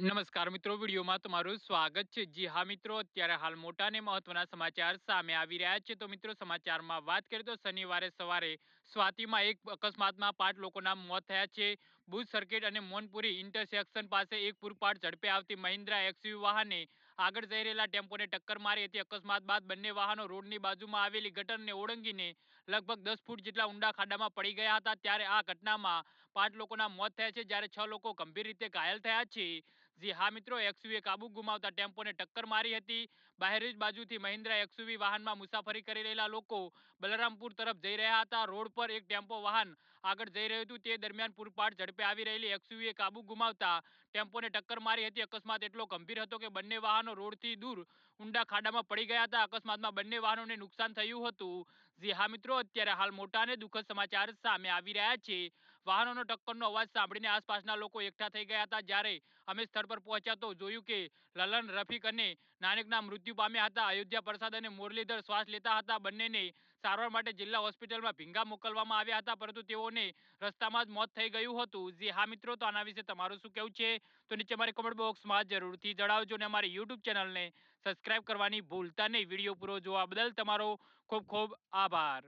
નમસ્કાર મિત્રો, વિડીયોમાં તમારું સ્વાગત છે. જી હા મિત્રો, અત્યારે હાલ મોટા અને મહત્વના સમાચાર સામે આવી રહ્યા છે. તો મિત્રો, સમાચારમાં વાત કરીએ તો શનિવારે સવારે સ્વાતિમાં એક અકસ્માતમાં 5 લોકોના મોત થયા છે. ભુજ સર્કિટ અને મોનપુરી ઇન્ટરસેક્શન પાસે એક પૂરપાટ ઝડપે આવતી મહિન્દ્રા એક્સયુવી વાહને આગળ જઈ રહેલા ટેમ્પોને ટક્કર મારી હતી. અકસ્માત બાદ બંને વાહનો રોડની બાજુમાં આવેલી ગટરને ઓળંગીને લગભગ 10 ફૂટ જેટલા ઊંડા ખાડામાં પડી ગયા હતા. ત્યારે આ ઘટનામાં 5 લોકોના મોત થયા છે, જ્યારે 6 લોકો ગંભીર રીતે ઘાયલ થયા છે. જી હા મિત્રો, એક્સયુવીએ કાબુ ગુમાવતા ટેમ્પોને ટક્કર મારી હતી. બહેરીજ બાજુથી મહિન્દ્રા એક્સયુવી વાહનમાં મુસાફરી કરી રહેલા લોકો બલરામપુર તરફ જઈ રહ્યા હતા. રોડ પર એક ટેમ્પો વાહન આગળ જઈ રહ્યું હતું. તે દરમિયાન પૂરપાટ ઝડપે આવી રહેલી એક્સયુવીએ કાબુ ગુમાવતા ટેમ્પોને ટક્કર મારી હતી. અકસ્માત એટલો ગંભીર હતો કે બંને વાહનો રોડથી દૂર ઊંડા ખાડામાં પડી ગયા હતા. અકસ્માતમાં બંને વાહનોને નુકસાન થયું હતું. જી હા મિત્રો, અત્યારે હાલ મોટા અને દુઃખદ સમાચાર સામે આવી રહ્યા છે. વાહનોનો ટક્કરનો અવાજ સાંભળીને આસપાસના લોકો એકઠા થઈ ગયા હતા. જ્યારે અમે સ્થળ પર પહોંચ્યા તો જોયું કે લલન રફીક અને નાનકના મૃત્યુ પામ્યા હતા. અયોધ્યા પ્રસાદ અને મુરલીધર શ્વાસ લેતા હતા. બંનેને સારવાર માટે જિલ્લા હોસ્પિટલમાં ભીંગા મોકલવામાં આવ્યા હતા, પરંતુ તેઓને રસ્તામાં જ મોત થઈ ગયું હતું. જી હા મિત્રો, તો આના વિશે તમારું શું કહેવું છે તો નીચે મારી કમેન્ટ બોક્સમાં જરૂરથી જણાવજો અને અમારી યુટ્યુબ ચેનલને સબસ્ક્રાઇબ કરવાની ભૂલતા નહીં. વિડીયો પૂરો જોવા બદલ તમારો ખૂબ ખૂબ આભાર.